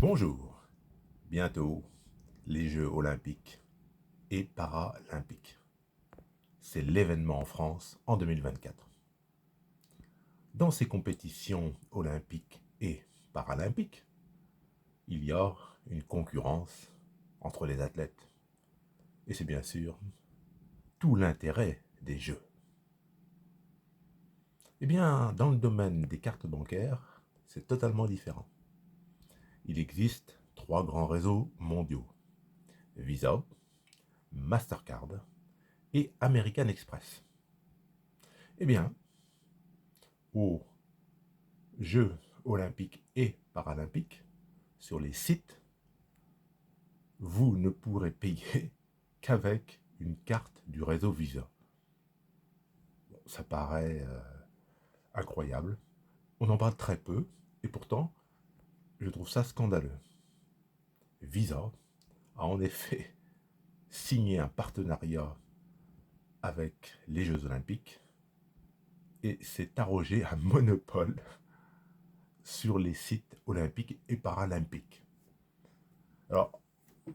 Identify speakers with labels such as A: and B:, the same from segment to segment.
A: Bonjour, bientôt les Jeux olympiques et paralympiques. C'est l'événement en France en 2024. Dans ces compétitions olympiques et paralympiques, il y a une concurrence entre les athlètes. Et c'est bien sûr tout l'intérêt des Jeux. Eh bien, dans le domaine des cartes bancaires, c'est totalement différent. Il existe 3 grands réseaux mondiaux: Visa, Mastercard et American Express. Eh bien, aux Jeux olympiques et paralympiques, sur les sites, vous ne pourrez payer qu'avec une carte du réseau Visa. Bon, ça paraît incroyable, on en parle très peu, et pourtant, je trouve ça scandaleux. Visa a en effet signé un partenariat avec les Jeux olympiques et s'est arrogé un monopole sur les sites olympiques et paralympiques. Alors,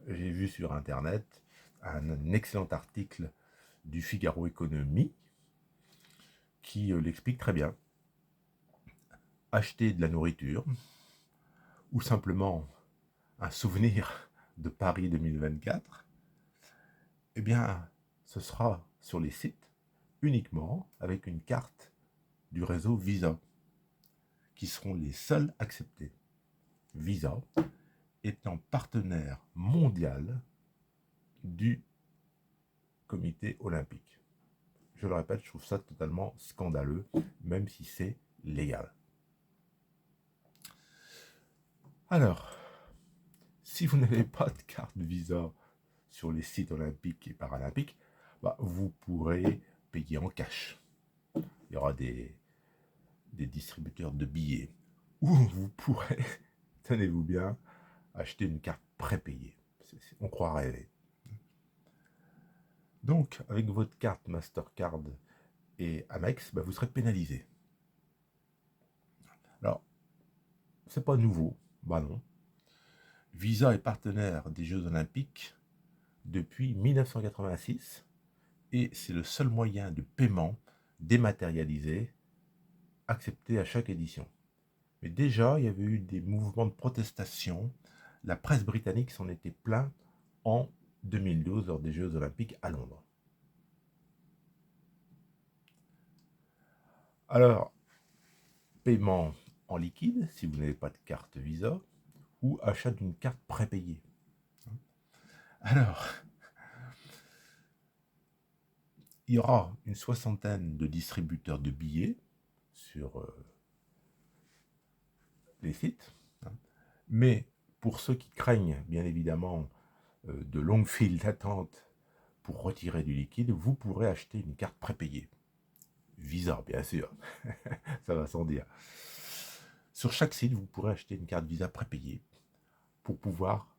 A: j'ai vu sur internet un excellent article du Figaro Économie qui l'explique très bien. Acheter de la nourriture ou simplement un souvenir de Paris 2024, eh bien, ce sera sur les sites uniquement avec une carte du réseau Visa, qui seront les seuls acceptés. Visa étant partenaire mondial du comité olympique. Je le répète, je trouve ça totalement scandaleux, même si c'est légal. Alors, si vous n'avez pas de carte Visa sur les sites olympiques et paralympiques, vous pourrez payer en cash. Il y aura des distributeurs de billets où vous pourrez, tenez-vous bien, acheter une carte prépayée. On croit rêver. Donc, avec votre carte Mastercard et Amex, vous serez pénalisé. Alors, c'est pas nouveau, non. Visa est partenaire des Jeux Olympiques depuis 1986 et c'est le seul moyen de paiement dématérialisé accepté à chaque édition. Mais déjà, il y avait eu des mouvements de protestation. La presse britannique s'en était plainte en 2012 lors des Jeux Olympiques à Londres. Alors, paiement en liquide si vous n'avez pas de carte Visa ou achat d'une carte prépayée. Alors, il y aura une soixantaine de distributeurs de billets sur les sites, mais pour ceux qui craignent bien évidemment de longues files d'attente pour retirer du liquide, vous pourrez acheter une carte prépayée. Visa, bien sûr, ça va sans dire. Sur chaque site, vous pourrez acheter une carte Visa prépayée pour pouvoir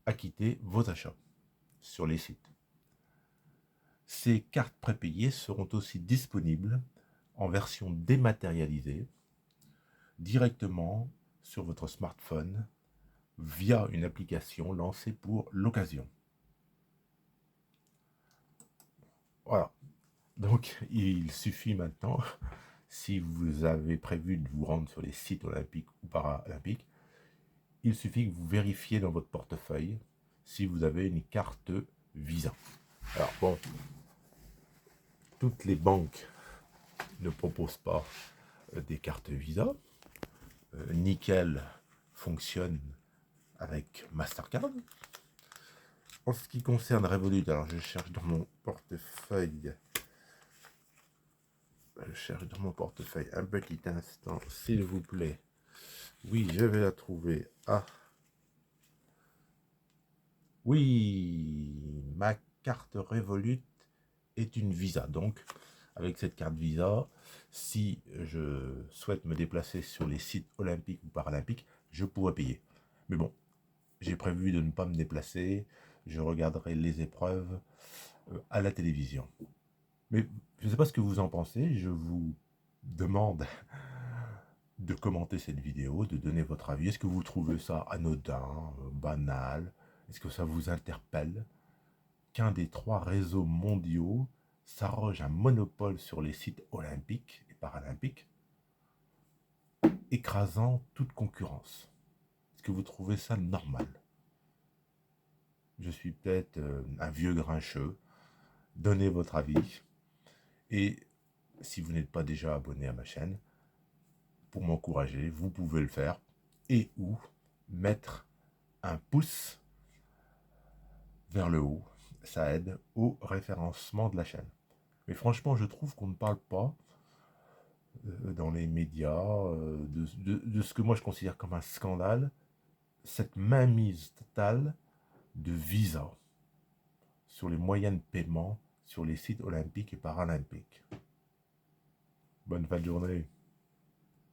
A: acquitter vos achats sur les sites. Ces cartes prépayées seront aussi disponibles en version dématérialisée directement sur votre smartphone via une application lancée pour l'occasion. Voilà. Donc, il suffit maintenant, si vous avez prévu de vous rendre sur les sites olympiques ou paralympiques, il suffit que vous vérifiez dans votre portefeuille si vous avez une carte Visa. Alors bon, toutes les banques ne proposent pas des cartes Visa. Nickel fonctionne avec Mastercard. En ce qui concerne Revolut, alors je cherche dans mon portefeuille. Je cherche dans mon portefeuille un petit instant, s'il vous plaît. Oui, je vais la trouver. Ah. Oui, ma carte Revolut est une Visa. Donc, avec cette carte Visa, si je souhaite me déplacer sur les sites olympiques ou paralympiques, je pourrais payer. Mais bon, j'ai prévu de ne pas me déplacer. Je regarderai les épreuves à la télévision. Mais je ne sais pas ce que vous en pensez. Je vous demande de commenter cette vidéo, de donner votre avis. Est-ce que vous trouvez ça anodin, banal? Est-ce que ça vous interpelle qu'un des 3 réseaux mondiaux s'arroge un monopole sur les sites olympiques et paralympiques, écrasant toute concurrence? Est-ce que vous trouvez ça normal? Je suis peut-être un vieux grincheux. Donnez votre avis. Et si vous n'êtes pas déjà abonné à ma chaîne, pour m'encourager, vous pouvez le faire. Et ou mettre un pouce vers le haut. Ça aide au référencement de la chaîne. Mais franchement, je trouve qu'on ne parle pas dans les médias de ce que moi je considère comme un scandale, cette mainmise totale de Visa sur les moyens de paiement sur les sites olympiques et paralympiques. Bonne fin de journée.